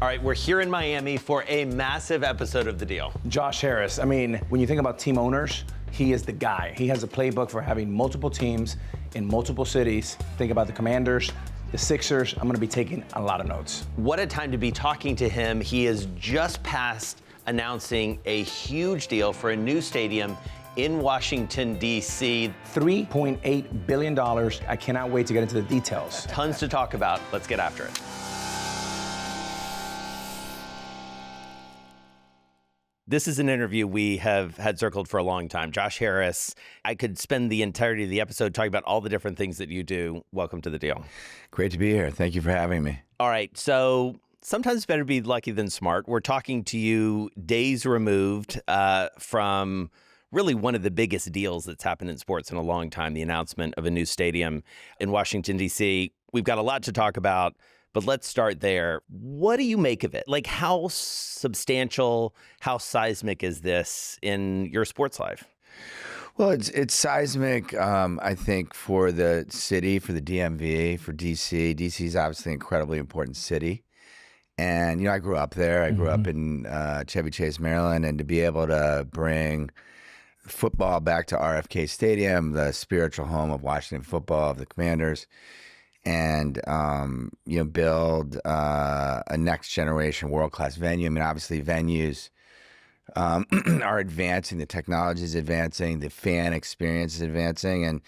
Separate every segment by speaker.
Speaker 1: All right, we're here in Miami for a massive episode of The Deal.
Speaker 2: Josh Harris, I mean, when you think about team owners, he is the guy. He has a playbook for having multiple teams in multiple cities. Think about the Commanders, the Sixers. I'm gonna be taking a lot of notes.
Speaker 1: What a time to be talking to him. He is just past announcing a huge deal for a new stadium in Washington, D.C.
Speaker 2: $3.8 billion. I cannot wait to get into the details.
Speaker 1: Tons to talk about. Let's get after it. This is an interview we have had circled for a long time. Josh Harris, I could spend the entirety of the episode talking about all the different things that you do. Welcome to The Deal.
Speaker 3: Great to be here. Thank you for having me.
Speaker 1: All right, so sometimes it's better to be lucky than smart. We're talking to you days removed from really one of the biggest deals that's happened in sports in a long time, the announcement of a new stadium in Washington, D.C. We've got a lot to talk about, but let's start there. What do you make of it? Like, how substantial, how seismic is this in your sports life?
Speaker 3: Well, it's seismic, I think, for the city, for the DMV, for DC. DC is obviously an incredibly important city. And, you know, I grew up there. I grew up in Chevy Chase, Maryland. And to be able to bring football back to RFK Stadium, the spiritual home of Washington football, of the Commanders, and you know, build a next generation world class venue. I mean, obviously, venues are advancing, the technology is advancing, the fan experience is advancing,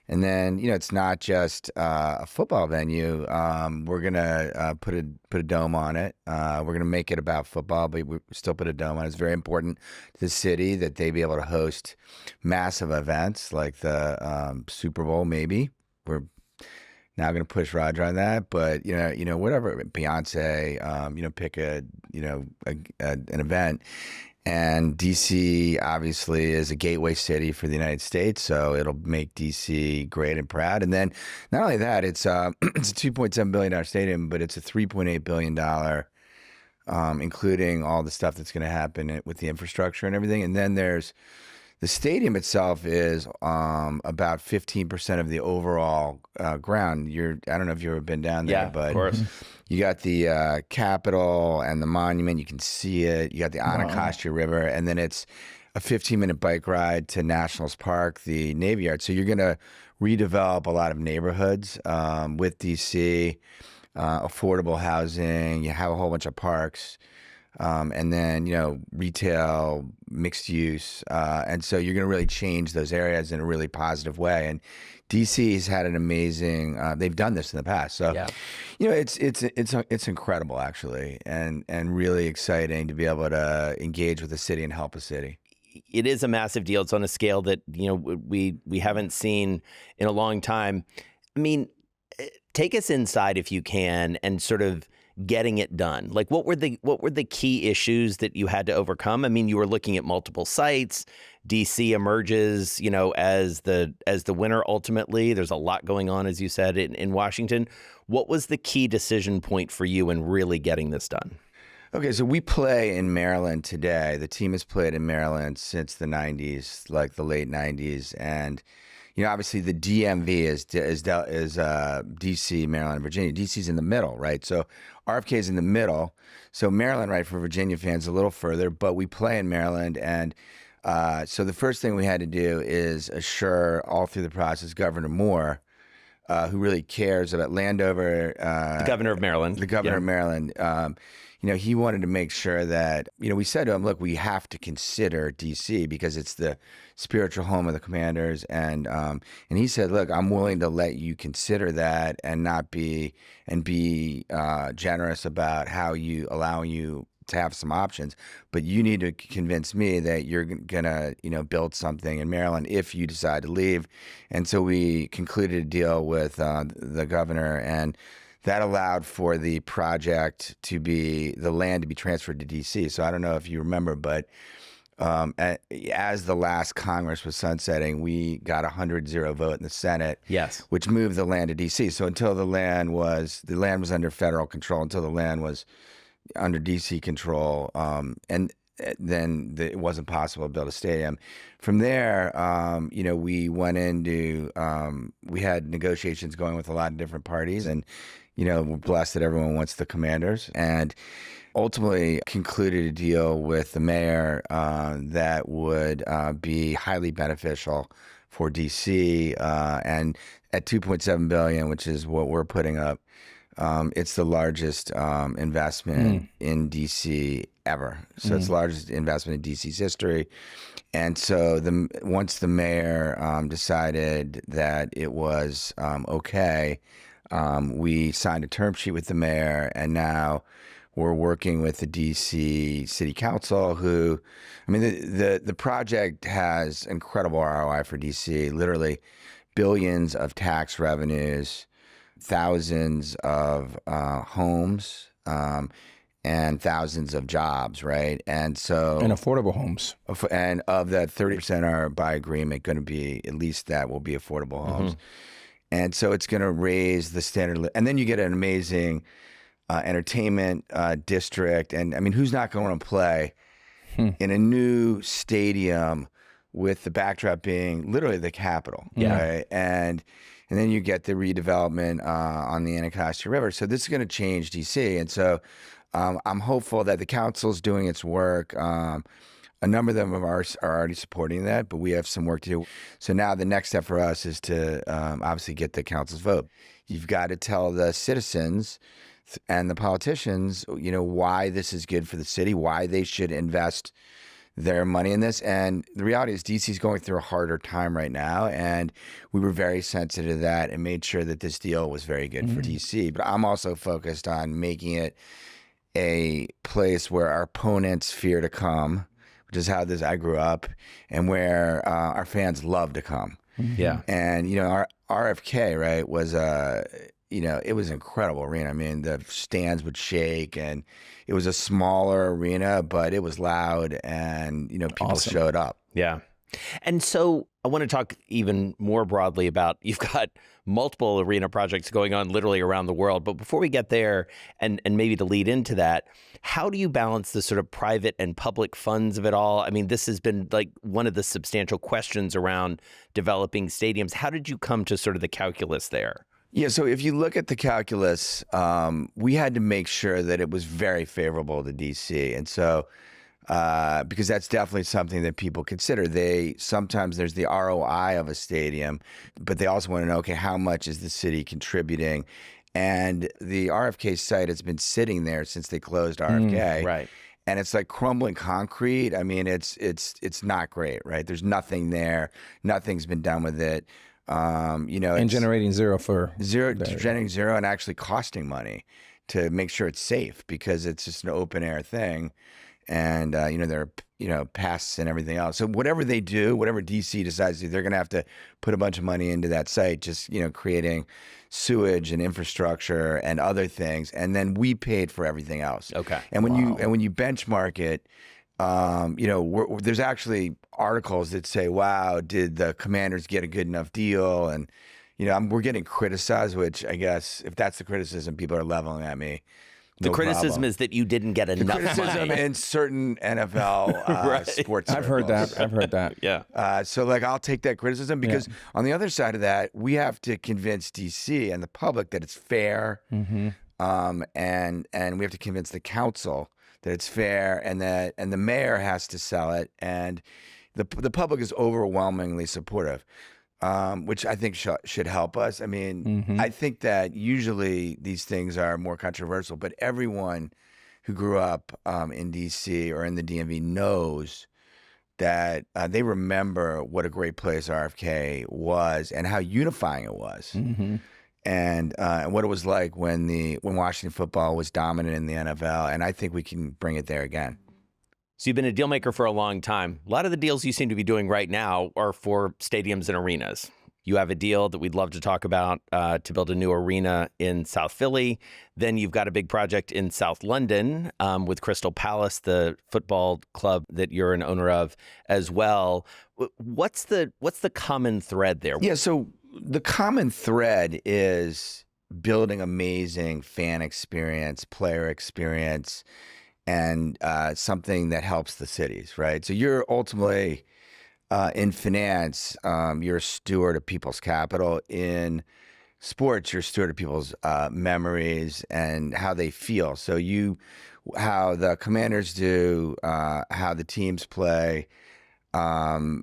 Speaker 3: and then, you know, it's not just a football venue. We're gonna put a dome on it. We're gonna make it about football, but we still put a dome on it. It's very important to the city that they be able to host massive events like the Super Bowl. Maybe we're now going to push Roger on that, but you know, whatever, Beyonce, you know, pick an event, and DC obviously is a gateway city for the United States, so it'll make DC great and proud. And then not only that, it's it's a $2.7 billion stadium, but it's a $3.8 billion, including all the stuff that's going to happen with the infrastructure and everything. And then there's the stadium itself is about 15% of the overall ground. I don't know if you've ever been down there, but
Speaker 1: of course.
Speaker 3: You got the Capitol and the monument. You can see it. You got the Anacostia River, and then it's a 15-minute bike ride to Nationals Park, the Navy Yard. So you're going to redevelop a lot of neighborhoods with DC, affordable housing. You have a whole bunch of parks. And then, you know, retail, mixed use. And so you're going to really change those areas in a really positive way. And DC has had an amazing, they've done this in the past. So, you know, it's incredible, actually, and really exciting to be able to engage with the city and help a city.
Speaker 1: It is a massive deal. It's on a scale that, you know, we haven't seen in a long time. I mean, take us inside if you can, and sort of getting it done. Like, what were the key issues that you had to overcome? I mean, you were looking at multiple sites. DC emerges, you know, as the winner ultimately. There's a lot going on, as you said, in Washington. What was the key decision point for you in really getting this done?
Speaker 3: Okay, so we play in Maryland today. The team has played in Maryland since the 90s, like the late 90s, and you know, obviously the DMV is DC, Maryland, Virginia. DC's in the middle, right? So RFK is in the middle. So Maryland, right, for Virginia fans, a little further, but we play in Maryland. And so the first thing we had to do is assure all through the process Governor Moore, who really cares about Landover.
Speaker 1: The governor of Maryland.
Speaker 3: The governor of Maryland. You know, he wanted to make sure that, you know, we said to him, look, we have to consider DC because it's the spiritual home of the Commanders. And he said, look, I'm willing to let you consider that and be generous about allowing you to have some options, but you need to convince me that you're gonna, you know, build something in Maryland if you decide to leave. And so we concluded a deal with the governor, and that allowed for the project the land to be transferred to DC. So I don't know if you remember, but as the last Congress was sunsetting, we got a 100-0 vote in the Senate,
Speaker 1: yes,
Speaker 3: which moved the land to DC. So until the land was under federal control, until the land was under DC control, and then it wasn't possible to build a stadium. From there, you know, we went into we had negotiations going with a lot of different parties, and we're blessed that everyone wants the Commanders, and ultimately concluded a deal with the mayor that would be highly beneficial for DC, and at $2.7 billion, which is what we're putting up. It's the largest investment in DC ever. So it's the largest investment in DC's history. And so once the mayor decided that it was okay, we signed a term sheet with the mayor, and now we're working with the DC City Council, who, the project has incredible ROI for DC, literally billions of tax revenues, thousands of homes, and thousands of jobs, right? And so,
Speaker 2: And affordable homes.
Speaker 3: and of that, 30% are by agreement going to be, at least that will be affordable homes. And so it's going to raise the standard. And then you get an amazing entertainment district. And who's not going to play in a new stadium with the backdrop being literally the Capitol, right? And then you get the redevelopment on the Anacostia River. So this is going to change DC. And so I'm hopeful that the council's doing its work. A number of them are already supporting that, but we have some work to do. So now the next step for us is to obviously get the council's vote. You've got to tell the citizens and the politicians, why this is good for the city, why they should invest their money in this. And the reality is DC is going through a harder time right now, and we were very sensitive to that and made sure that this deal was very good for DC. But I'm also focused on making it a place where our opponents fear to come, which is how I grew up, and where our fans love to come.
Speaker 1: Yeah.
Speaker 3: And, our RFK, right, was it was an incredible arena. The stands would shake, and it was a smaller arena, but it was loud, and, people showed up.
Speaker 1: Yeah. And so I want to talk even more broadly about, you've got multiple arena projects going on literally around the world. But before we get there, and maybe to lead into that, how do you balance the sort of private and public funds of it all? This has been like one of the substantial questions around developing stadiums. How did you come to sort of the calculus there?
Speaker 3: Yeah, so if you look at the calculus, we had to make sure that it was very favorable to DC. And so, because that's definitely something that people consider. Sometimes there's the ROI of a stadium, but they also want to know, okay, how much is the city contributing? And the RFK site has been sitting there since they closed RFK.
Speaker 1: Right.
Speaker 3: And it's like crumbling concrete. It's not great, right? There's nothing there. Nothing's been done with it.
Speaker 2: And generating
Speaker 3: generating zero, and actually costing money to make sure it's safe, because it's just an open air thing, and there are pests and everything else. So whatever they do, whatever DC decides to do, they're going to have to put a bunch of money into that site, just creating sewage and infrastructure and other things, and then we paid for everything else.
Speaker 1: Okay.
Speaker 3: And when you benchmark it, there's actually articles that say, wow, did the Commanders get a good enough deal? And, we're getting criticized, which I guess if that's the criticism, people are leveling at me.
Speaker 1: The criticism is that you didn't get enough
Speaker 3: criticism
Speaker 1: money
Speaker 3: in certain NFL sports circles.
Speaker 2: I've heard that.
Speaker 1: Yeah.
Speaker 3: So I'll take that criticism, because on the other side of that, we have to convince DC and the public that it's fair. And we have to convince the council that it's fair, and the mayor has to sell it, and the public is overwhelmingly supportive, which I think should help us. I think that usually these things are more controversial, but everyone who grew up in DC or in the DMV knows that they remember what a great place RFK was and how unifying it was. And what it was like when Washington football was dominant in the NFL, and I think we can bring it there again.
Speaker 1: So you've been a deal maker for a long time. A lot of the deals you seem to be doing right now are for stadiums and arenas. You have a deal that we'd love to talk about to build a new arena in South Philly. Then you've got a big project in South London with Crystal Palace, the football club that you're an owner of as well. What's the common thread there?
Speaker 3: Yeah, so the common thread is building amazing fan experience, player experience, and something that helps the cities, right? So you're ultimately in finance, you're a steward of people's capital. In sports, you're a steward of people's memories and how they feel. So how the Commanders do, how the teams play,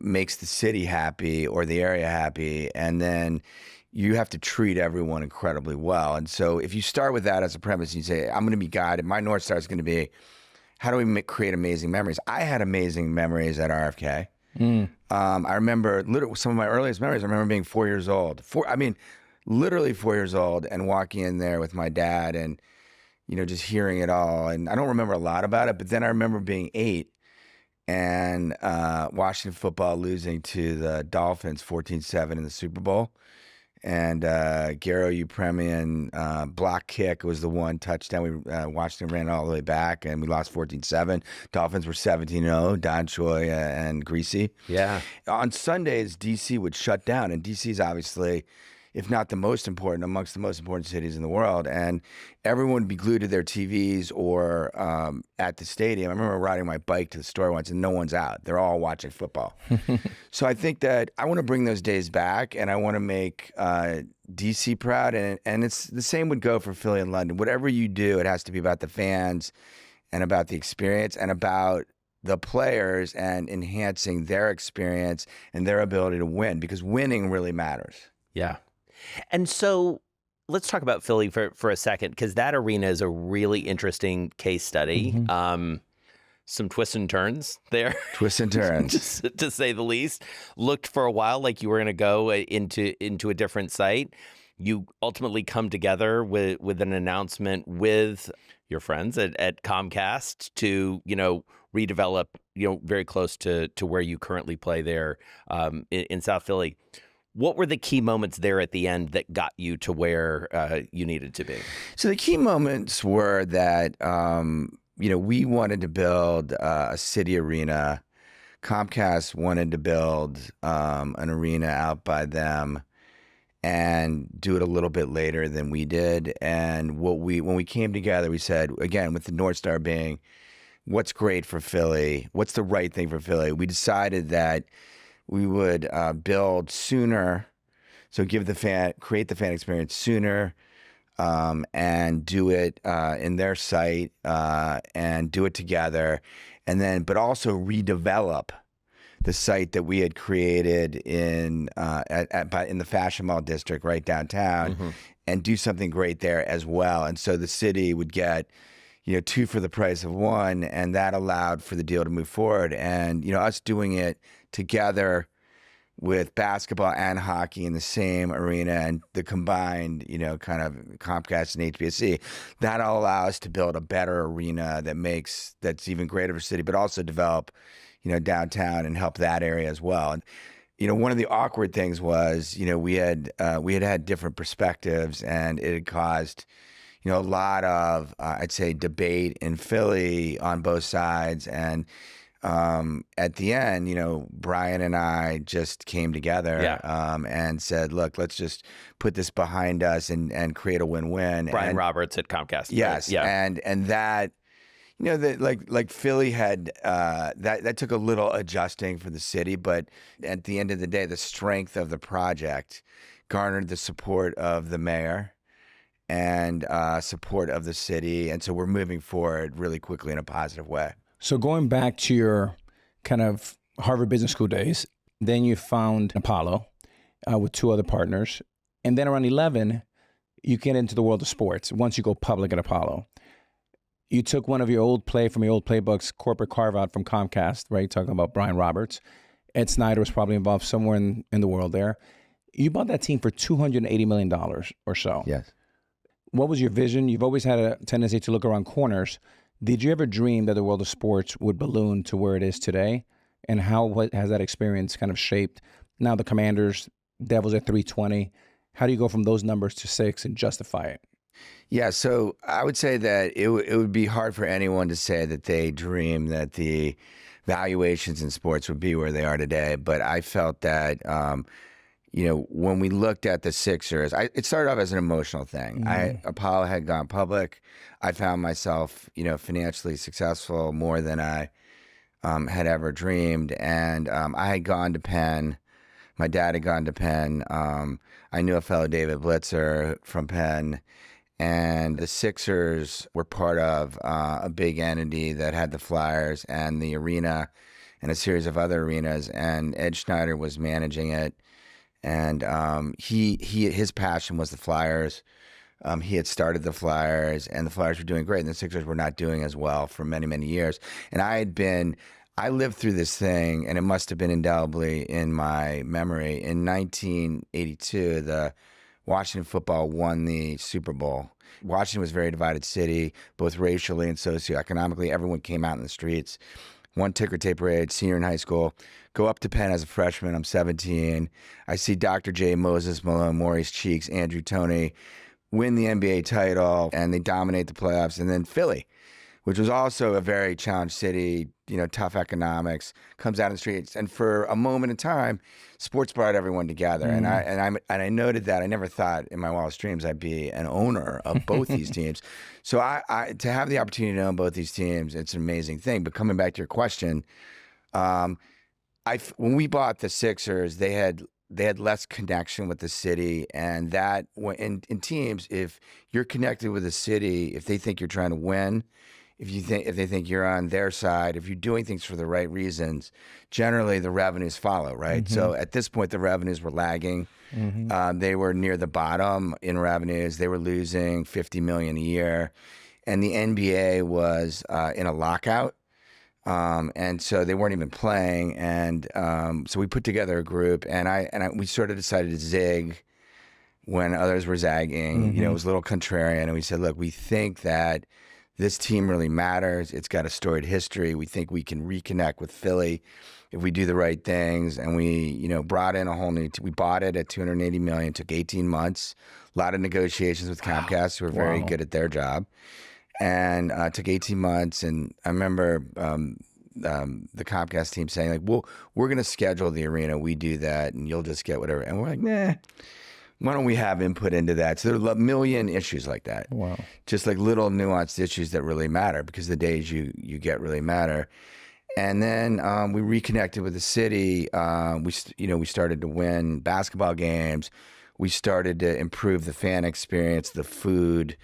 Speaker 3: makes the city happy or the area happy, and then you have to treat everyone incredibly well. And so if you start with that as a premise, you say, I'm going to be guided. My North Star is going to be, how do we create amazing memories? I had amazing memories at RFK. I remember some of my earliest memories. I remember being 4 years old. Literally 4 years old, and walking in there with my dad and, just hearing it all. And I don't remember a lot about it, but then I remember being 8 and Washington football losing to the Dolphins 14-7 in the Super Bowl. And Garo Upremian block kick was the one touchdown. Washington ran all the way back, and we lost 14-7. Dolphins were 17-0, Don Choi and Greasy.
Speaker 1: Yeah.
Speaker 3: On Sundays, D.C. would shut down, and D.C. is obviously, if not the most important, amongst the most important cities in the world. And everyone would be glued to their TVs or at the stadium. I remember riding my bike to the store once, and no one's out. They're all watching football. So I think that I want to bring those days back, and I want to make DC proud. And it's the same would go for Philly and London. Whatever you do, it has to be about the fans and about the experience and about the players and enhancing their experience and their ability to win, because winning really matters.
Speaker 1: Yeah. And so let's talk about Philly for a second, because that arena is a really interesting case study. Some twists and turns there.
Speaker 3: Twists and turns.
Speaker 1: to say the least. Looked for a while like you were going to go into a different site. You ultimately come together with an announcement with your friends at Comcast to, redevelop, very close to where you currently play there in South Philly. What were the key moments there at the end that got you to where you needed to be? So
Speaker 3: the key moments were that, we wanted to build a city arena. Comcast wanted to build an arena out by them and do it a little bit later than we did. And when we came together, we said, again, with the North Star being, what's great for Philly? What's the right thing for Philly? We decided that we would build sooner, so create the fan experience sooner, and do it in their site, and do it together, but also redevelop the site that we had created in the Fashion Mall district right downtown, and do something great there as well. And so the city would get, 2 for the price of 1, and that allowed for the deal to move forward. And us doing it together with basketball and hockey in the same arena and the combined, kind of Comcast and HBSC, that'll allow us to build a better arena that's even greater for the city, but also develop, downtown and help that area as well. And, one of the awkward things was, we had different perspectives, and it had caused, a lot of, I'd say, debate in Philly on both sides. And at the end, Brian and I just came together and said, look, let's just put this behind us and create a win-win.
Speaker 1: Brian Roberts at Comcast.
Speaker 3: Yes.
Speaker 1: Right? Yeah.
Speaker 3: And that, like Philly had, that took a little adjusting for the city, but at the end of the day, the strength of the project garnered the support of the mayor and support of the city. And so we're moving forward really quickly in a positive way.
Speaker 2: So going back to your kind of Harvard Business School days, then you found Apollo with 2 other partners. And then around 11, you get into the world of sports once you go public at Apollo. You took one of your old playbooks, corporate carve-out from Comcast, right? Talking about Brian Roberts. Ed Snyder was probably involved somewhere in the world there. You bought that team for $280 million or so.
Speaker 3: Yes.
Speaker 2: What was your vision? You've always had a tendency to look around corners. Did you ever dream that the world of sports would balloon to where it is today? And what has that experience kind of shaped? Now the Commanders, Devils at 320. How do you go from those numbers to 6 and justify it?
Speaker 3: Yeah, so I would say that it would be hard for anyone to say that they dream that the valuations in sports would be where they are today. But I felt that, when we looked at the Sixers, it started off as an emotional thing. Apollo had gone public. I found myself, financially successful more than I had ever dreamed. And I had gone to Penn. My dad had gone to Penn. I knew a fellow, David Blitzer, from Penn. And the Sixers were part of a big entity that had the Flyers and the arena and a series of other arenas. And Ed Schneider was managing it. And his passion was the Flyers. He had started the Flyers, and the Flyers were doing great, and the Sixers were not doing as well for many, many years. And I lived through this thing, and it must have been indelibly in my memory. In 1982, the Washington football won the Super Bowl. Washington was a very divided city, both racially and socioeconomically. Everyone came out in the streets. One ticker tape parade, senior in high school. Go up to Penn as a freshman. I'm 17. I see Dr. J, Moses Malone, Maurice Cheeks, Andrew Toney win the NBA title, and they dominate the playoffs. And then Philly, which was also a very challenged city, tough economics, comes out in the streets. And for a moment in time, sports brought everyone together. And I noted that I never thought in my wildest dreams I'd be an owner of both these teams. So I to have the opportunity to own both these teams, it's an amazing thing. But coming back to your question, when we bought the Sixers, they had less connection with the city, and that in teams, if you're connected with the city, if they think you're trying to win, if they think you're on their side, if you're doing things for the right reasons, generally the revenues follow, right? Mm-hmm. So at this point, the revenues were lagging. Mm-hmm. They were near the bottom in revenues. They were losing $50 million a year, and the NBA was in a lockout. And so they weren't even playing. And so we put together a group, and we sort of decided to zig when others were zagging. Mm-hmm. It was a little contrarian. And we said, look, we think that this team really matters. It's got a storied history. We think we can reconnect with Philly if we do the right things. And we, brought in a whole new we bought it at $280 million. It took 18 months. A lot of negotiations with Comcast, who were very good at their job. And it took 18 months, and I remember the Comcast team saying, like, well, we're going to schedule the arena. We do that, and you'll just get whatever. And we're like, nah, why don't we have input into that? So there are a million issues like that. Wow. Just like little nuanced issues that really matter, because the days you get really matter. And then we reconnected with the city. We started to win basketball games. We started to improve the fan experience, the food,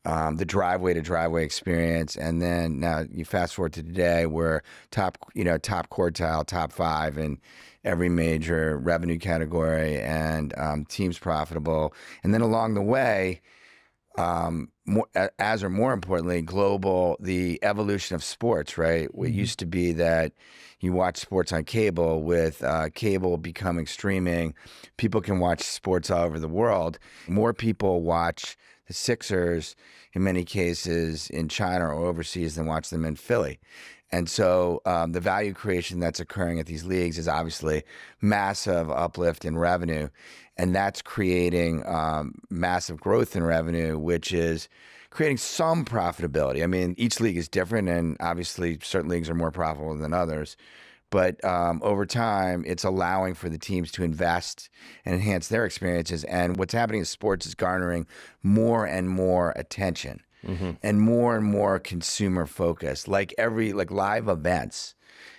Speaker 3: the driveway to driveway experience. And then now you fast forward to today, we're top quartile, top 5 in every major revenue category, and teams profitable. And then along the way, more importantly, global, the evolution of sports, right? Mm-hmm. It used to be that you watch sports on cable. With cable becoming streaming, people can watch sports all over the world. More people watch the Sixers, in many cases, in China or overseas than watch them in Philly. And so the value creation that's occurring at these leagues is obviously massive uplift in revenue. And that's creating massive growth in revenue, which is creating some profitability. I mean, each league is different, and obviously certain leagues are more profitable than others. But over time, it's allowing for the teams to invest and enhance their experiences. And what's happening in sports is garnering more and more attention. Mm-hmm. And more consumer focus, like live events.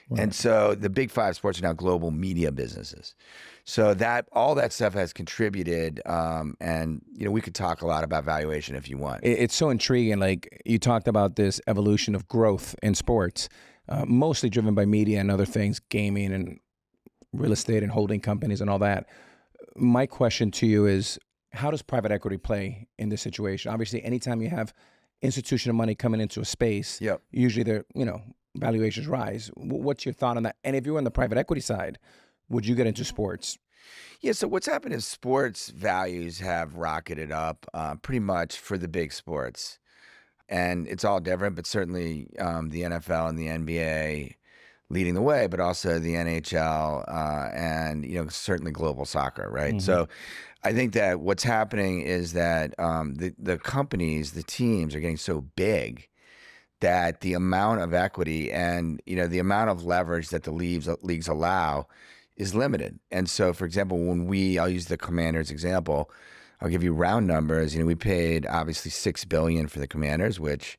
Speaker 3: Wow. And so the big 5 sports are now global media businesses. So that all that stuff has contributed, and we could talk a lot about valuation if you want.
Speaker 2: It's so intriguing. Like, you talked about this evolution of growth in sports, mostly driven by media and other things, gaming and real estate and holding companies and all that. My question to you is, how does private equity play in this situation? Obviously, anytime you have institutional money coming into a space, yep, usually their valuations rise. What's your thought on that? And if you were on the private equity side, would you get into sports?
Speaker 3: Yeah, so what's happened is sports values have rocketed up pretty much for the big sports. And it's all different, but certainly the NFL and the NBA leading the way, but also the NHL and certainly global soccer, right? Mm-hmm. So I think that what's happening is that the companies, the teams are getting so big that the amount of equity and the amount of leverage that the leagues allow is limited. And so, for example, I'll use the Commanders example. I'll give you round numbers. We paid obviously $6 billion for the Commanders, which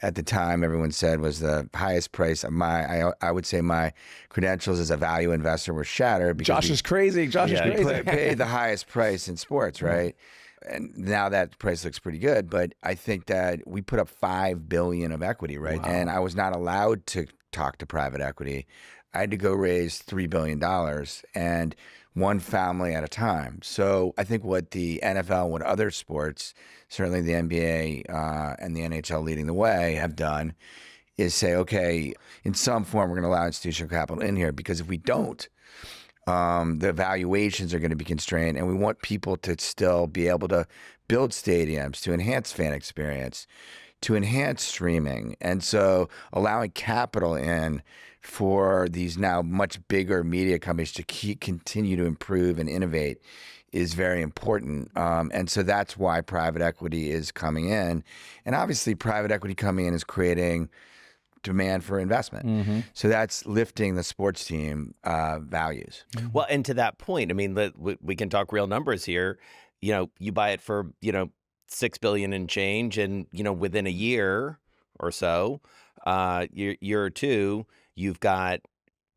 Speaker 3: at the time everyone said was the highest price of I would say my credentials as a value investor were shattered because
Speaker 2: Josh is crazy. Josh is crazy.
Speaker 3: paid the highest price in sports, right? And now that price looks pretty good, but I think that we put up $5 billion of equity, right?
Speaker 2: Wow.
Speaker 3: And I was not allowed to talk to private equity. I had to go raise $3 billion and one family at a time. So I think what the NFL, what other sports, certainly the NBA and the NHL leading the way, have done is say, okay, in some form, we're going to allow institutional capital in here, because if we don't, the valuations are going to be constrained, and we want people to still be able to build stadiums to enhance fan experience, to enhance streaming. And so allowing capital in for these now much bigger media companies to continue to improve and innovate is very important. And so that's why private equity is coming in. And obviously private equity coming in is creating demand for investment. So that's lifting the sports team values.
Speaker 1: Well, and to that point, I mean, we can talk real numbers here. You know, you buy it for, $6 billion and change, and, within a year or so, year or two, you've got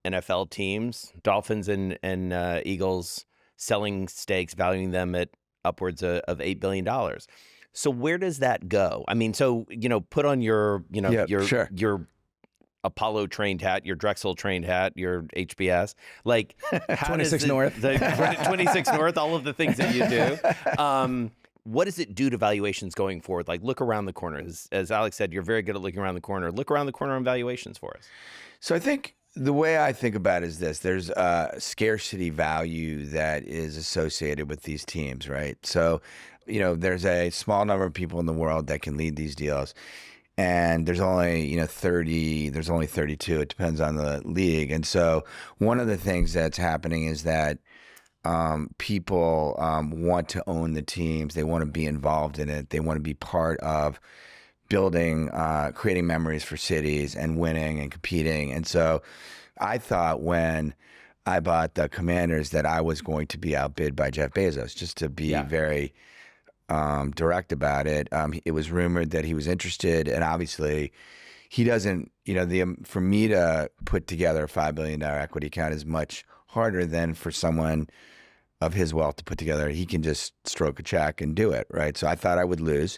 Speaker 1: NFL teams, Dolphins and Eagles, selling stakes, valuing them at upwards of $8 billion. So where does that go? I mean, so, put on your Apollo trained hat, your Drexel trained hat, your HBS, like how
Speaker 2: 26 North,
Speaker 1: the 26 North, all of the things that you do. What does it do to valuations going forward? Like, look around the corner. As Alex said, you're very good at looking around the corner. Look around the corner on valuations for us.
Speaker 3: So I think the way I think about it is this: there's a scarcity value that is associated with these teams, right? So, there's a small number of people in the world that can lead these deals. And there's only, 30, there's only 32. It depends on the league. And so one of the things that's happening is that people want to own the teams. They want to be involved in it. They want to be part of building, creating memories for cities and winning and competing. And so I thought when I bought the Commanders that I was going to be outbid by Jeff Bezos, just to be very direct about it. It was rumored that he was interested, and obviously he doesn't, for me to put together a $5 billion equity account is much harder than for someone of his wealth to put together. He can just stroke a check and do it, right? So I thought I would lose,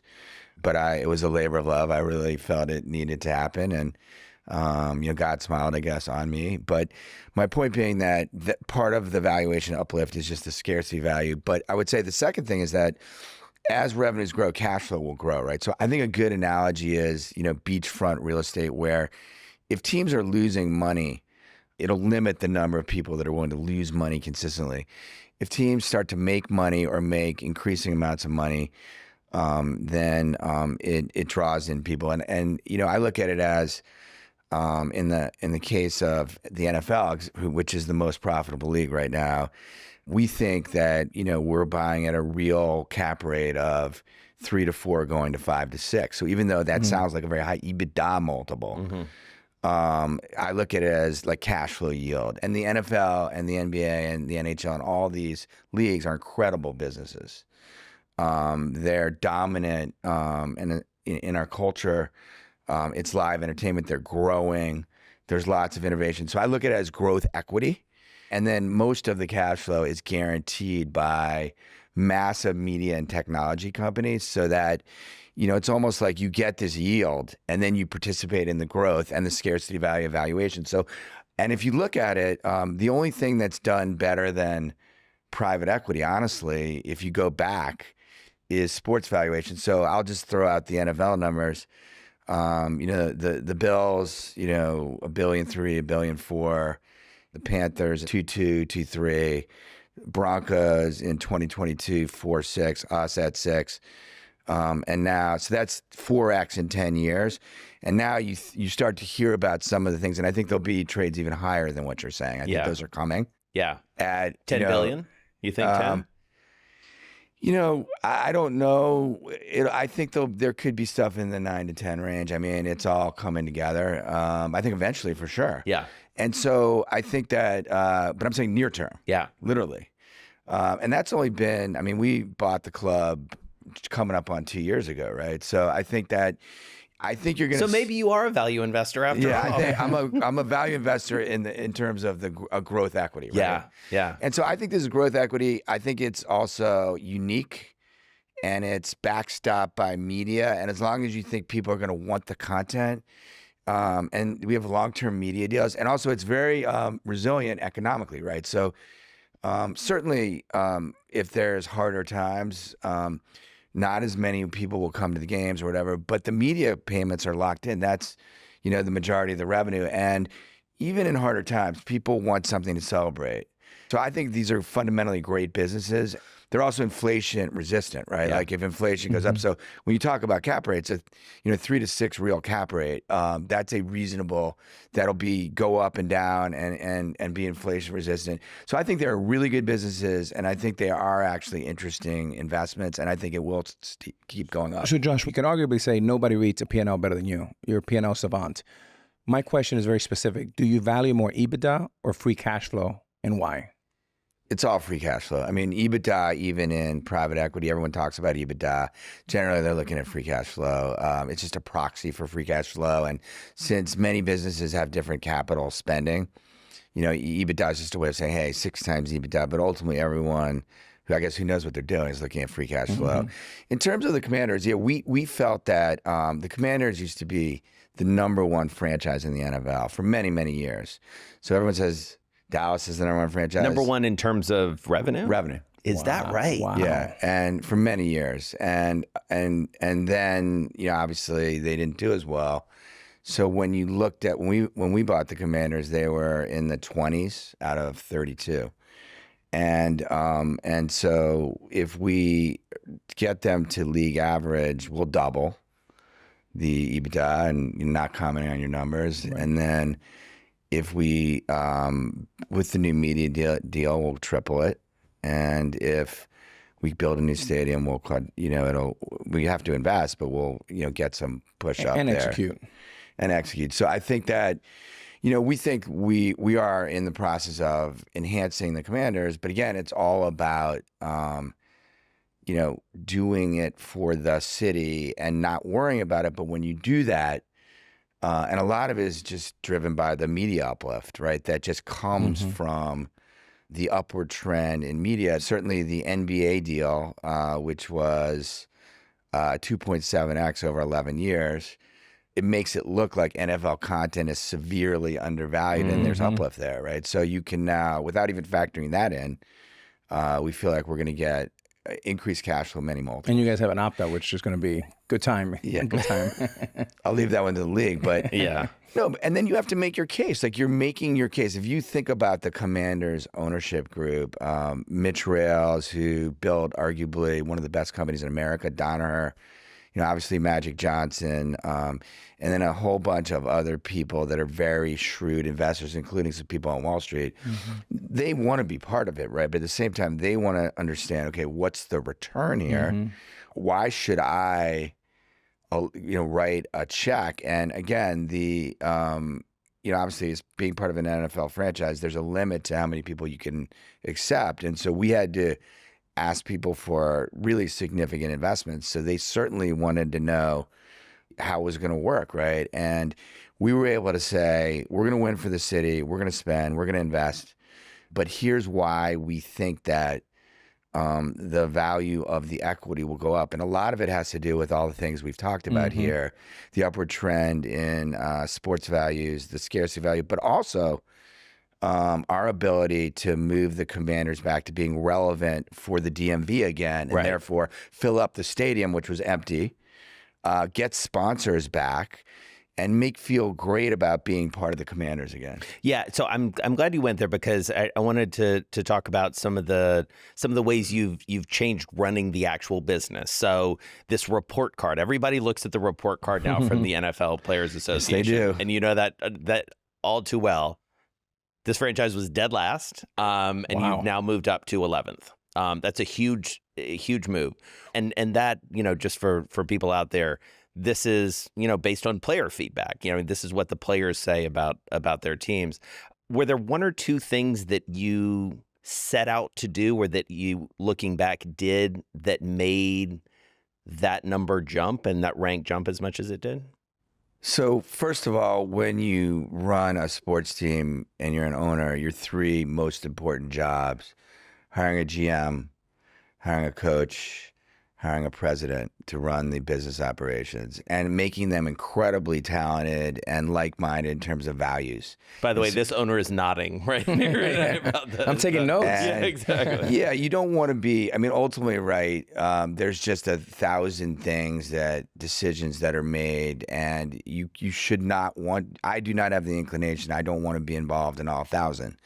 Speaker 3: but it was a labor of love. I really felt it needed to happen, and God smiled, I guess, on me. But my point being that part of the valuation uplift is just the scarcity value. But I would say the second thing is that as revenues grow, cash flow will grow, right? So I think a good analogy is, beachfront real estate, where if teams are losing money, it'll limit the number of people that are willing to lose money consistently. If teams start to make money or make increasing amounts of money, then it draws in people. And I look at it as in the case of the NFL, which is the most profitable league right now, we think that, we're buying at a real cap rate of 3 to 4 going to 5 to 6. So even though that sounds like a very high EBITDA multiple, I look at it as like cash flow yield. And the NFL and the NBA and the NHL and all these leagues are incredible businesses. They're dominant in our culture. It's live entertainment. They're growing. There's lots of innovation. So I look at it as growth equity. And then most of the cash flow is guaranteed by massive media and technology companies, so that, it's almost like you get this yield and then you participate in the growth and the scarcity value evaluation. So, and if you look at it, the only thing that's done better than private equity, honestly, if you go back, is sports valuation. So I'll just throw out the NFL numbers. The Bills, $1.3 billion, $1.4 billion. The Panthers, 2.2, 2.3. Broncos in 2022, 4.6. Us at 6. And now, so that's 4x in 10 years. And now you start to hear about some of the things, and I think there'll be trades even higher than what you're saying. I think those are coming.
Speaker 1: Yeah.
Speaker 3: At
Speaker 1: 10 billion? You think 10?
Speaker 3: I don't know. I think there could be stuff in the 9 to 10 range. I mean, it's all coming together. I think eventually, for sure.
Speaker 1: Yeah.
Speaker 3: And so I think that, but I'm saying near term.
Speaker 1: Yeah.
Speaker 3: Literally. And that's only been, we bought the club coming up on 2 years ago, right? So I think that I think you're going
Speaker 1: So maybe you are a value investor after all.
Speaker 3: I think I'm a value investor in terms of the growth equity. Right?
Speaker 1: Yeah.
Speaker 3: And so I think this is growth equity. I think it's also unique, and it's backstopped by media. And as long as you think people are going to want the content, and we have long-term media deals, and also it's very resilient economically, right? So certainly, if there's harder times, not as many people will come to the games or whatever, but the media payments are locked in. That's, the majority of the revenue. And even in harder times, people want something to celebrate. So I think these are fundamentally great businesses. They're also inflation resistant, right?
Speaker 1: Yeah.
Speaker 3: Like if inflation goes up. So when you talk about cap rates, 3 to 6 real cap rate, that's a reasonable, that'll go up and down and be inflation resistant. So I think they're really good businesses, and I think they are actually interesting investments, and I think it will keep going up.
Speaker 2: So Josh, we can arguably say nobody reads a P&L better than you. You're a P&L savant. My question is very specific. Do you value more EBITDA or free cash flow, and why?
Speaker 3: It's all free cash flow. I mean, EBITDA, even in private equity, everyone talks about EBITDA. Generally, they're looking at free cash flow. It's just a proxy for free cash flow. And since many businesses have different capital spending, EBITDA is just a way of saying, hey, 6 times EBITDA. But ultimately, everyone who knows what they're doing is looking at free cash flow. In terms of the Commanders, we felt that the Commanders used to be the number one franchise in the NFL for many, many years. So everyone says Dallas is the number one franchise.
Speaker 1: Number one in terms of revenue?
Speaker 3: Revenue.
Speaker 1: Is that right?
Speaker 2: Wow.
Speaker 3: Yeah, and for many years, and then obviously they didn't do as well. So when you looked at when we bought the Commanders, they were in the 20s out of 32, and so if we get them to league average, we'll double the EBITDA, and you're not commenting on your numbers, right. And then if we with the new media deal, we'll triple it. And if we build a new stadium, we'll we have to invest, but we'll get some push up
Speaker 2: and
Speaker 3: there
Speaker 2: execute.
Speaker 3: So I think that we think we are in the process of enhancing the Commanders, but again, it's all about doing it for the city and not worrying about it. But when you do that, and a lot of it is just driven by the media uplift, right? That just comes from the upward trend in media. Certainly the NBA deal, which was 2.7x over 11 years, it makes it look like NFL content is severely undervalued, and there's uplift there, right? So you can now, without even factoring that in, we feel like we're going to get increased cash flow many multiples.
Speaker 2: And you guys have an opt-out, which is going to be good time.
Speaker 3: Yeah.
Speaker 2: Good time.
Speaker 3: I'll leave that one to the league, but
Speaker 1: Yeah.
Speaker 3: No, and then you have to make your case. Like, you're making your case. If you think about the Commanders ownership group, Mitch Rales, who built arguably one of the best companies in America, Danaher, obviously Magic Johnson, and then a whole bunch of other people that are very shrewd investors, including some people on Wall Street. They want to be part of it, right? But at the same time, they want to understand, okay, what's the return here? Why should I, write a check? And again, the obviously, as being part of an NFL franchise, there's a limit to how many people you can accept, and so we had to ask people for really significant investments. So they certainly wanted to know how it was going to work, right? And we were able to say, we're going to win for the city, we're going to spend, we're going to invest, but here's why we think that the value of the equity will go up. And a lot of it has to do with all the things we've talked about here, the upward trend in sports values, the scarcity value, but also our ability to move the Commanders back to being relevant for the DMV again, and therefore fill up the stadium, which was empty, get sponsors back, and feel great about being part of the Commanders again.
Speaker 1: Yeah, so I'm glad you went there, because I wanted to talk about some of the ways you've changed running the actual business. So this report card, everybody looks at the report card now from the NFL Players Association.
Speaker 3: Yes, they do.
Speaker 1: And you know that all too well. This franchise was dead last, and you've now moved up to 11th. That's a huge move, and that, just for people out there, this is, based on player feedback. This is what the players say about their teams. Were there one or two things that you set out to do, or that you, looking back, did that made that number jump and that rank jump as much as it did?
Speaker 3: So first of all, when you run a sports team and you're an owner, your three most important jobs: hiring a GM, hiring a coach, hiring a president to run the business operations, and making them incredibly talented and like-minded in terms of values.
Speaker 1: By the way, this owner is nodding right about this.
Speaker 2: I'm taking notes.
Speaker 1: Yeah, exactly.
Speaker 3: Yeah, you don't want to be, I mean, ultimately, right, there's just 1,000 decisions that are made, and you should not want, I do not have the inclination, I don't want to be involved in all 1,000.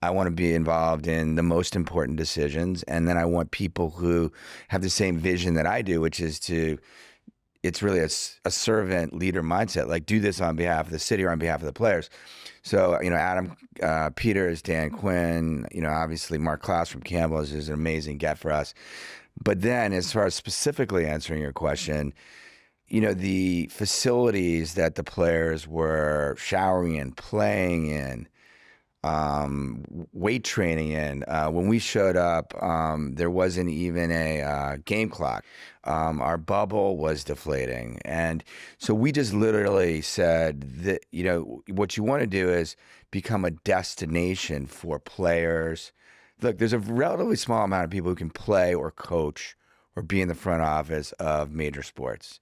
Speaker 3: I want to be involved in the most important decisions, and then I want people who have the same vision that I do, which is it's really a servant leader mindset, like do this on behalf of the city or on behalf of the players. So, Adam Peters, Dan Quinn, obviously Mark Klaus from Campbell is an amazing get for us. But then as far as specifically answering your question, the facilities that the players were showering in, playing in, weight training in. When we showed up, there wasn't even a game clock. Our bubble was deflating. And so we just literally said that, what you want to do is become a destination for players. Look, there's a relatively small amount of people who can play or coach or be in the front office of major sports.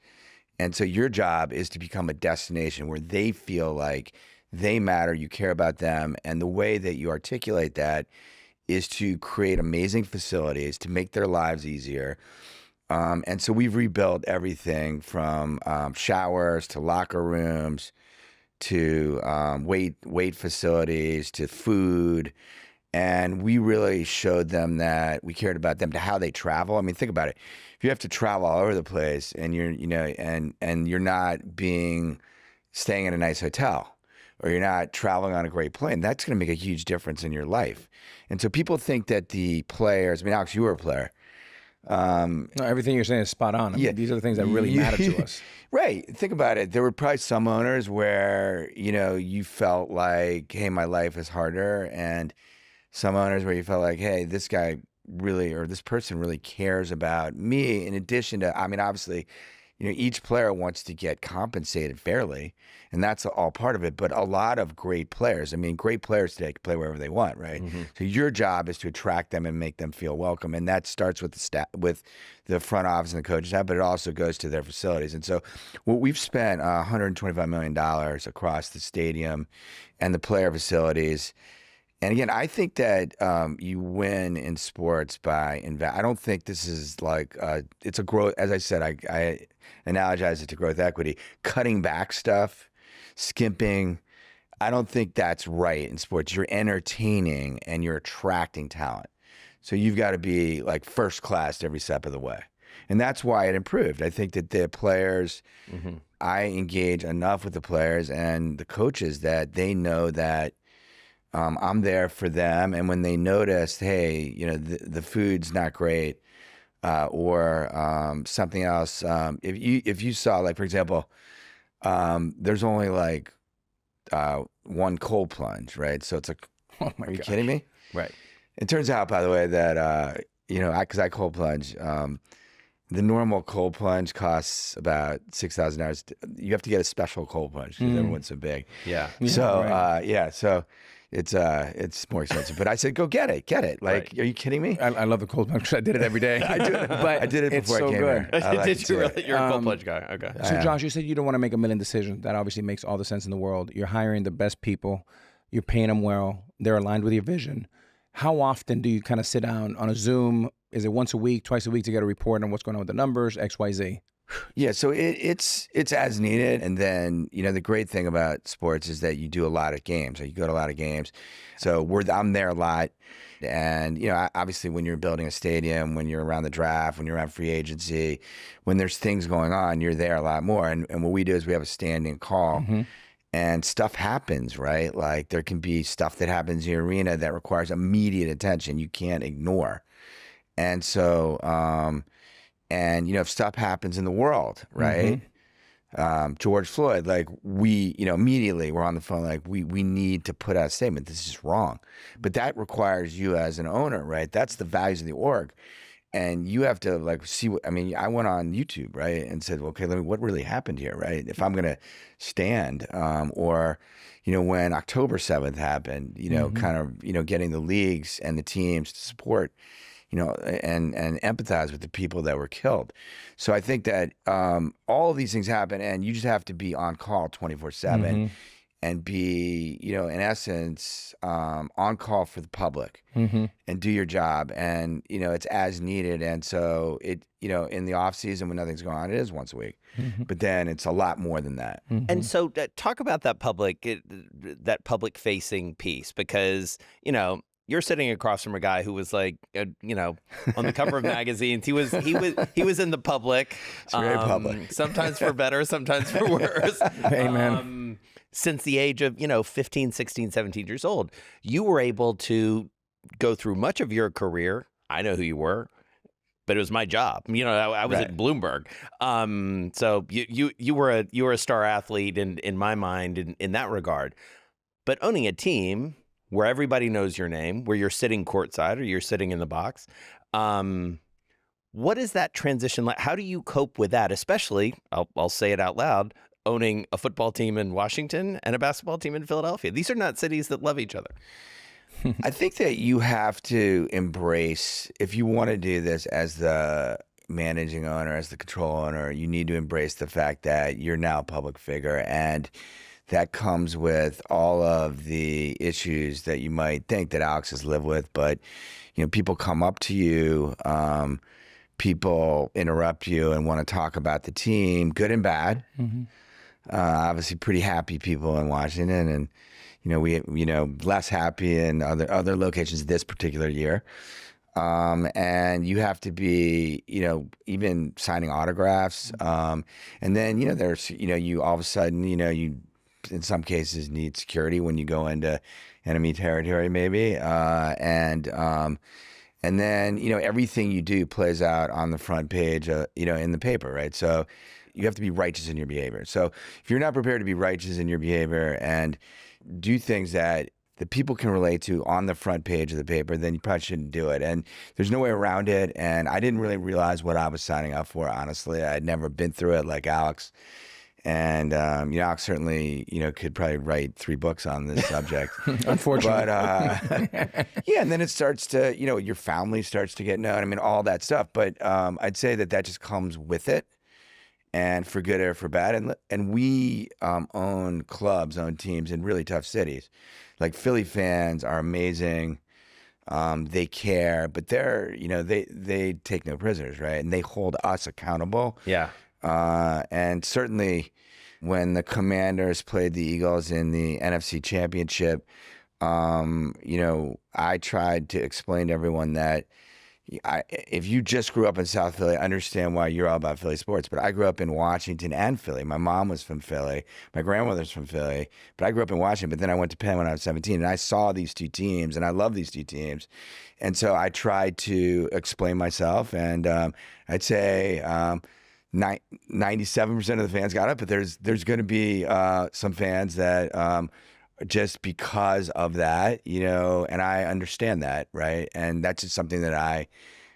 Speaker 3: And so your job is to become a destination where they feel like they matter, you care about them, and the way that you articulate that is to create amazing facilities to make their lives easier. And so we've rebuilt everything from showers to locker rooms to weight facilities to food. And we really showed them that we cared about them, to how they travel. I mean, think about it. If you have to travel all over the place and you're, and you're not staying in a nice hotel, or you're not traveling on a great plane, that's going to make a huge difference in your life. And so people think that the players, I mean, Alex, you were a player.
Speaker 2: No, everything you're saying is spot on. I mean, these are the things that really matter to us.
Speaker 3: Right. Think about it. There were probably some owners where, you felt like, hey, my life is harder. And some owners where you felt like, hey, this guy really, or this person really cares about me. In addition to, I mean, obviously, each player wants to get compensated fairly, and that's all part of it. But a lot of great players today can play wherever they want, right? Mm-hmm. So your job is to attract them and make them feel welcome, and that starts with with the front office and the coaching staff, but it also goes to their facilities. And so, we've spent $125 million across the stadium and the player facilities. And again, I think that you win in sports by invest. I don't think this is like it's a growth. As I said, I analogize it to growth equity. Cutting back stuff, skimping. I don't think that's right in sports. You're entertaining and you're attracting talent. So you've got to be like first class every step of the way. And that's why it improved. I think that the players, I engage enough with the players and the coaches that they know that I'm there for them. And when they notice, hey, the food's not great, or something else, if you saw, like, for example, there's only like one cold plunge, right? So it's like,
Speaker 2: oh my
Speaker 3: are you
Speaker 2: gosh.
Speaker 3: kidding me?
Speaker 1: Right.
Speaker 3: It turns out, by the way, that because I cold plunge, the normal cold plunge costs about $6,000. You have to get a special cold plunge because everyone's so big.
Speaker 1: Yeah.
Speaker 3: So
Speaker 2: right.
Speaker 3: so it's more expensive. But I said, go get it. Like,
Speaker 2: Right.
Speaker 3: Are you kidding me?
Speaker 2: I love the cold plunge. I did it every day.
Speaker 3: I did it
Speaker 2: it's
Speaker 3: before
Speaker 2: so
Speaker 3: I came
Speaker 2: good.
Speaker 3: here. I like
Speaker 1: Did
Speaker 3: it
Speaker 1: you
Speaker 3: too.
Speaker 1: really? You're a cold plunge guy. Okay.
Speaker 2: So, Josh, you said you don't want to make a million decisions. That obviously makes all the sense in the world. You're hiring the best people. You're paying them well. They're aligned with your vision. How often do you kind of sit down on a Zoom? Is it once a week, twice a week to get a report on what's going on with the numbers, X, Y, Z?
Speaker 3: Yeah, so it's as needed. And then, the great thing about sports is that you do a lot of games. You go to a lot of games. So I'm there a lot. And, obviously when you're building a stadium, when you're around the draft, when you're around free agency, when there's things going on, you're there a lot more. And what we do is we have a standing call. Mm-hmm. And stuff happens, right? Like there can be stuff that happens in the arena that requires immediate attention you can't ignore. And so, if stuff happens in the world, right? Mm-hmm. George Floyd, like we, immediately we're on the phone, like we need to put out a statement. This is wrong. But that requires you as an owner, right? That's the values of the org. And you have to like see what, I mean, I went on YouTube, right, and said, well, okay, what really happened here, right? If I'm going to stand, or, when October 7th happened, kind of, getting the leagues and the teams to support, and empathize with the people that were killed. So I think that all of these things happen, and you just have to be on call 24/7 and be, in essence, on call for the public and do your job. And, it's as needed. And so in the off season when nothing's going on, it is once a week. But then it's a lot more than that.
Speaker 1: And so talk about that public facing piece, because, you're sitting across from a guy who was like, on the cover of magazines. He was in the public.
Speaker 3: It's very public.
Speaker 1: Sometimes for better, sometimes for worse.
Speaker 2: Amen.
Speaker 1: Since the age of, 15, 16, 17 years old, you were able to go through much of your career. I know who you were, but it was my job. I was at Bloomberg. So you were a star athlete in my mind in that regard. But owning a team where everybody knows your name, where you're sitting courtside or you're sitting in the box, what is that transition like? How do you cope with that? Especially, I'll say it out loud, owning a football team in Washington and a basketball team in Philadelphia. These are not cities that love each other.
Speaker 3: I think that you have to embrace, if you want to do this as the managing owner, as the control owner, you need to embrace the fact that you're now a public figure, and that comes with all of the issues that you might think that Alex has lived with. But, people come up to you, people interrupt you and want to talk about the team, good and bad. Obviously pretty happy people in Washington, and, we less happy in other locations this particular year. And you have to be, even signing autographs. And then, there's, you all of a sudden, you in some cases need security when you go into enemy territory, maybe. And then, everything you do plays out on the front page, in the paper, right? So you have to be righteous in your behavior. So if you're not prepared to be righteous in your behavior and do things that the people can relate to on the front page of the paper, then you probably shouldn't do it. And there's no way around it. And I didn't really realize what I was signing up for, honestly. I'd never been through it like Alex. And, Alex certainly, could probably write 3 books on this subject.
Speaker 2: Unfortunately.
Speaker 3: But, yeah, and then it starts to, your family starts to get known. I mean, all that stuff. But I'd say that just comes with it, and for good or for bad. And we own clubs, own teams in really tough cities. Like Philly fans are amazing. They care, but they're, they take no prisoners, right? And they hold us accountable.
Speaker 1: Yeah.
Speaker 3: And certainly when the Commanders played the Eagles in the NFC Championship, I tried to explain to everyone that if you just grew up in South Philly, I understand why you're all about Philly sports, but I grew up in Washington and Philly. My mom was from Philly. My grandmother's from Philly, but I grew up in Washington, but then I went to Penn when I was 17, and I saw these two teams, and I love these two teams. And so I tried to explain myself, and I'd say 97% of the fans got it, but there's going to be some fans that just because of that, and I understand that, right? And that's just something that I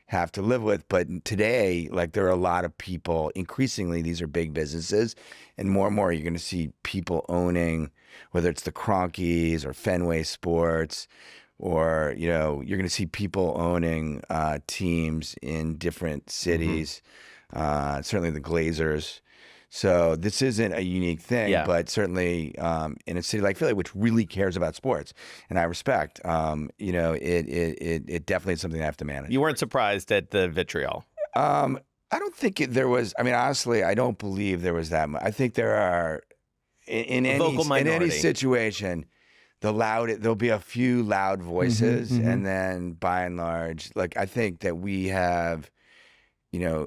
Speaker 3: have to live with. But today, like, there are a lot of people, increasingly, these are big businesses, and more you're going to see people owning, whether it's the Cronkies or Fenway Sports, or, you're going to see people owning teams in different cities, certainly the Glazers. So this isn't a unique thing, but certainly in a city like Philly, which really cares about sports, and I respect, it definitely is something I have to manage.
Speaker 1: You weren't surprised at the vitriol?
Speaker 3: I don't think there was. I mean, honestly, I don't believe there was that much. I think there are in any situation, there'll be a few loud voices, and then by and large, like, I think that we have,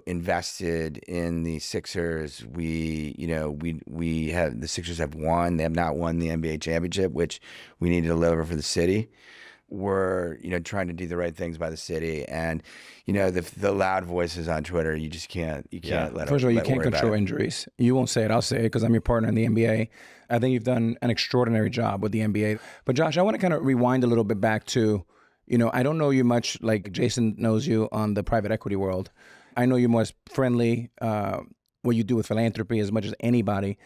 Speaker 3: invested in the Sixers. The Sixers have won. They have not won the NBA championship, which we need to deliver for the city. We're, trying to do the right things by the city, and, the loud voices on Twitter, you just can't let them.
Speaker 2: First of all, you can't control injuries. You won't say it, I'll say it, because I'm your partner in the NBA. I think you've done an extraordinary job with the NBA. But Josh, I want to kind of rewind a little bit back to I don't know you much like Jason knows you on the private equity world. I know you're more friendly, what you do with philanthropy as much as anybody.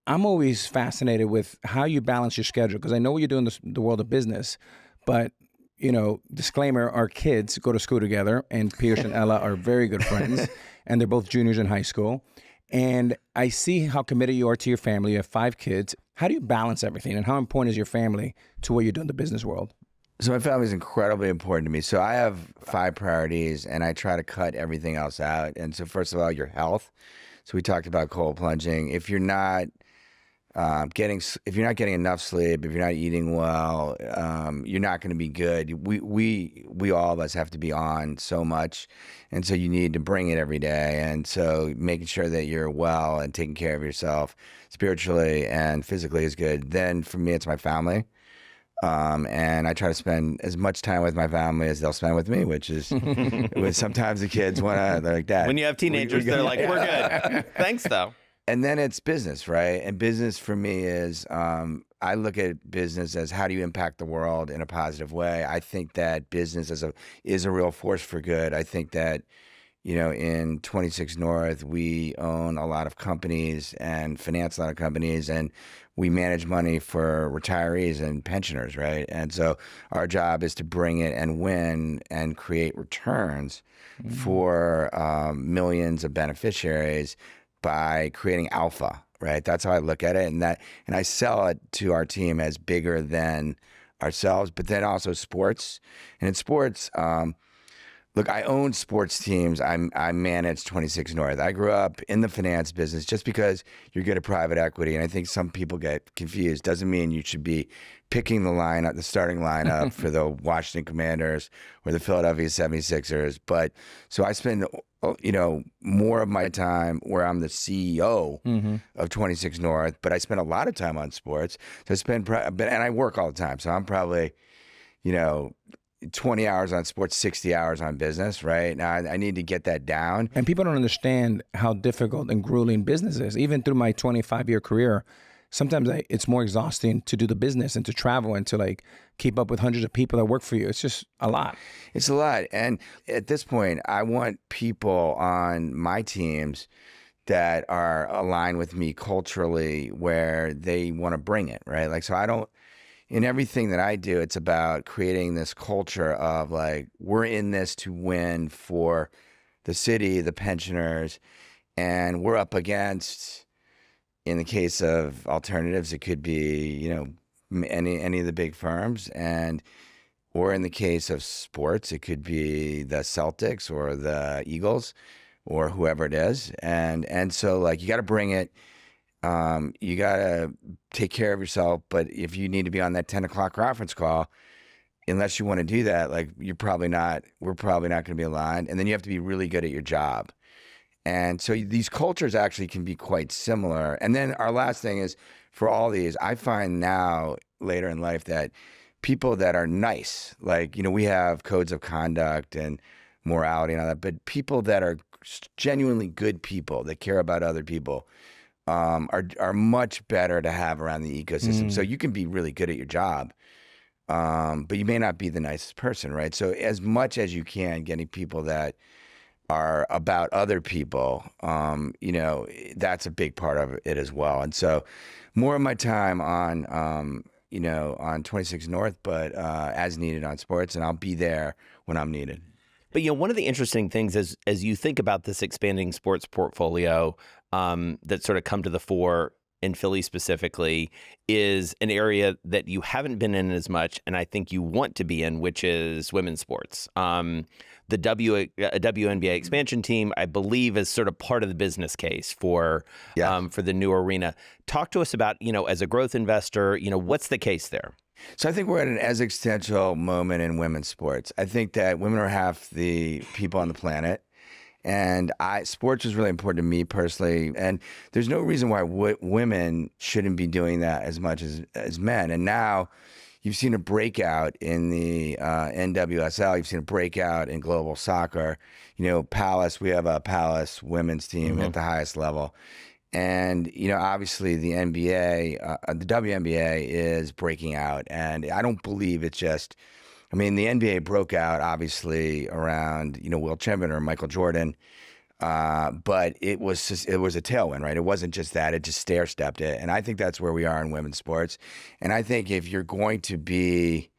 Speaker 2: I'm always fascinated with how you balance your schedule, because I know what you do in the world of business, but disclaimer, our kids go to school together, and Pierce and Ella are very good friends, and they're both juniors in high school. And I see how committed you are to your family. You have 5 kids. How do you balance everything, and how important is your family to what you do in the business world?
Speaker 3: So my family is incredibly important to me. So I have 5 priorities, and I try to cut everything else out. And so first of all, your health. So we talked about cold plunging. If you're not getting enough sleep, if you're not eating well, you're not going to be good. We all of us have to be on so much, and so you need to bring it every day. And so making sure that you're well and taking care of yourself spiritually and physically is good. Then for me, it's my family. And I try to spend as much time with my family as they'll spend with me, which is sometimes the kids they're like, Dad.
Speaker 1: When you have teenagers, they're like, we're good. Thanks, though.
Speaker 3: And then it's business, right? And business for me is, I look at business as how do you impact the world in a positive way. I think that business is a real force for good. I think that, in 26 North, we own a lot of companies and finance a lot of companies, and we manage money for retirees and pensioners, right? And so our job is to bring it and win and create returns for millions of beneficiaries by creating alpha, right? That's how I look at it, and I sell it to our team as bigger than ourselves. But then also sports, and in sports, look, I own sports teams. I manage 26 North. I grew up in the finance business. Just because you're good at private equity, and I think some people get confused, doesn't mean you should be picking the starting lineup for the Washington Commanders or the Philadelphia 76ers. But so I spend more of my time where I'm the CEO of 26 North, but I spend a lot of time on sports. So and I work all the time. So I'm probably, 20 hours on sports, 60 hours on business, right? Now I need to get that down.
Speaker 2: And people don't understand how difficult and grueling business is. Even through my 25-year career, sometimes it's more exhausting to do the business and to travel and to keep up with hundreds of people that work for you. It's just a lot.
Speaker 3: It's a lot. And at this point, I want people on my teams that are aligned with me culturally, where they want to bring it, right? In everything that I do, it's about creating this culture of we're in this to win for the city, the pensioners, and we're up against, in the case of alternatives, it could be, any of the big firms, or in the case of sports, it could be the Celtics or the Eagles or whoever it is. And so you got to bring it. You got to take care of yourself. But if you need to be on that 10 o'clock conference call, unless you want to do that, we're probably not going to be aligned. And then you have to be really good at your job. And so these cultures actually can be quite similar. And then our last thing is, for all these, I find now later in life that people that are nice, we have codes of conduct and morality and all that, but people that are genuinely good people that care about other people are much better to have around the ecosystem. So you can be really good at your job, but you may not be the nicest person, right? So as much as you can, getting people that are about other people, that's a big part of it as well. And so more of my time on 26 North, but as needed on sports, and I'll be there when I'm needed.
Speaker 1: But, one of the interesting things as you think about this expanding sports portfolio that sort of come to the fore in Philly specifically is an area that you haven't been in as much, and I think you want to be in, which is women's sports. The WNBA expansion team, I believe, is sort of part of the business case for the new arena. Talk to us about, as a growth investor, what's the case there?
Speaker 3: So I think we're at an existential moment in women's sports. I think that women are half the people on the planet. And sports is really important to me personally. And there's no reason why women shouldn't be doing that as much as men. And now you've seen a breakout in the NWSL. You've seen a breakout in global soccer. Palace, we have a Palace women's team at the highest level. And, obviously the NBA, the WNBA is breaking out. And I don't believe it's just I mean, the NBA broke out obviously around, Will Chamberlain or Michael Jordan. But it was a tailwind, right? It wasn't just that; it just stair-stepped it, and I think that's where we are in women's sports. And I think if you're going to be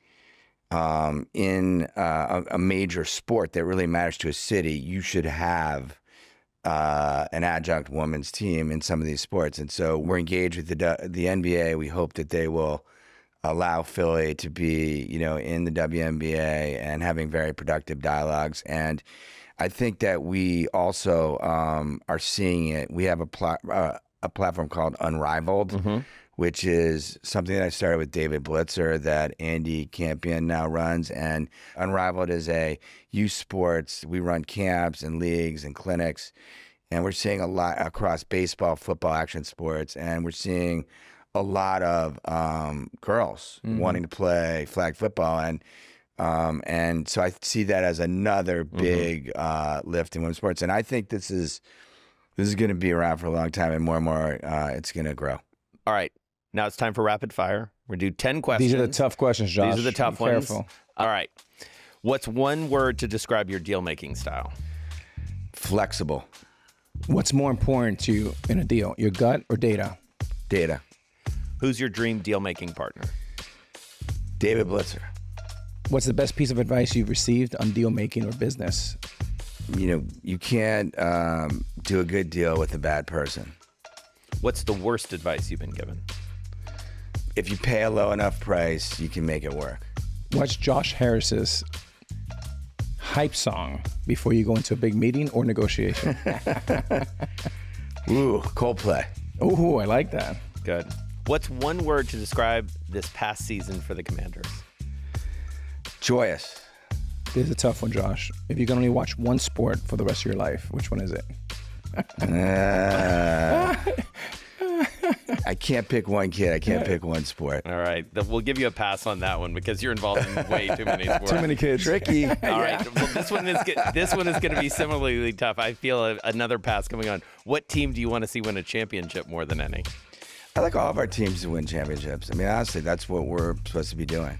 Speaker 3: in a major sport that really matters to a city, you should have an adjunct women's team in some of these sports. And so we're engaged with the NBA. We hope that they will allow Philly to be, in the WNBA and having very productive dialogues. And I think that we also are seeing it. We have a platform called Unrivaled, which is something that I started with David Blitzer that Andy Campion now runs. And Unrivaled is a youth sports. We run camps and leagues and clinics. And we're seeing a lot across baseball, football, action sports. And we're seeing a lot of girls wanting to play flag football. And so I see that as another big lift in women's sports. And I think this is going to be around for a long time, and more it's going to grow.
Speaker 1: All right. Now it's time for rapid fire. We're going to do 10 questions.
Speaker 2: These are the tough questions, Josh.
Speaker 1: These are the tough
Speaker 2: Be
Speaker 1: ones.
Speaker 2: Careful.
Speaker 1: All right. What's one word to describe your deal-making style?
Speaker 3: Flexible.
Speaker 2: What's more important to you in a deal, your gut or data?
Speaker 3: Data.
Speaker 1: Who's your dream deal-making partner?
Speaker 3: David Blitzer.
Speaker 2: What's the best piece of advice you've received on deal making or business?
Speaker 3: You can't do a good deal with a bad person.
Speaker 1: What's the worst advice you've been given?
Speaker 3: If you pay a low enough price, you can make it work.
Speaker 2: What's Josh Harris's hype song before you go into a big meeting or negotiation?
Speaker 3: Ooh, Coldplay.
Speaker 2: Ooh, I like that.
Speaker 1: Good. What's one word to describe this past season for the Commanders?
Speaker 3: Joyous.
Speaker 2: This is a tough one, Josh. If you can only watch one sport for the rest of your life, which one is it?
Speaker 3: I can't pick one kid. I can't pick one sport.
Speaker 1: All right. We'll give you a pass on that one because you're involved in way too many sports.
Speaker 2: Too many kids.
Speaker 3: Tricky.
Speaker 1: All right. Well, this one is going to be similarly tough. I feel another pass coming on. What team do you want to see win a championship more than any?
Speaker 3: I like all of our teams to win championships. I mean, honestly, that's what we're supposed to be doing.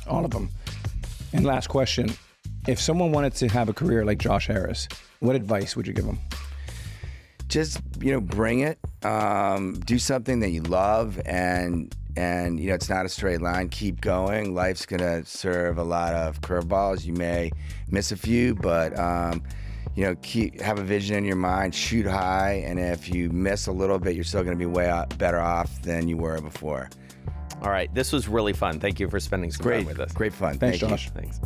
Speaker 2: All of them. And last question. If someone wanted to have a career like Josh Harris, what advice would you give them?
Speaker 3: Just, bring it. Do something that you love, and it's not a straight line. Keep going. Life's going to serve a lot of curveballs. You may miss a few, but, have a vision in your mind, shoot high, and if you miss a little bit, you're still going to be way better off than you were before.
Speaker 1: All right. This was really fun. Thank you for spending some time with us.
Speaker 3: Great fun.
Speaker 2: Thanks,
Speaker 3: Thank
Speaker 2: Josh.
Speaker 3: you.
Speaker 1: Thanks.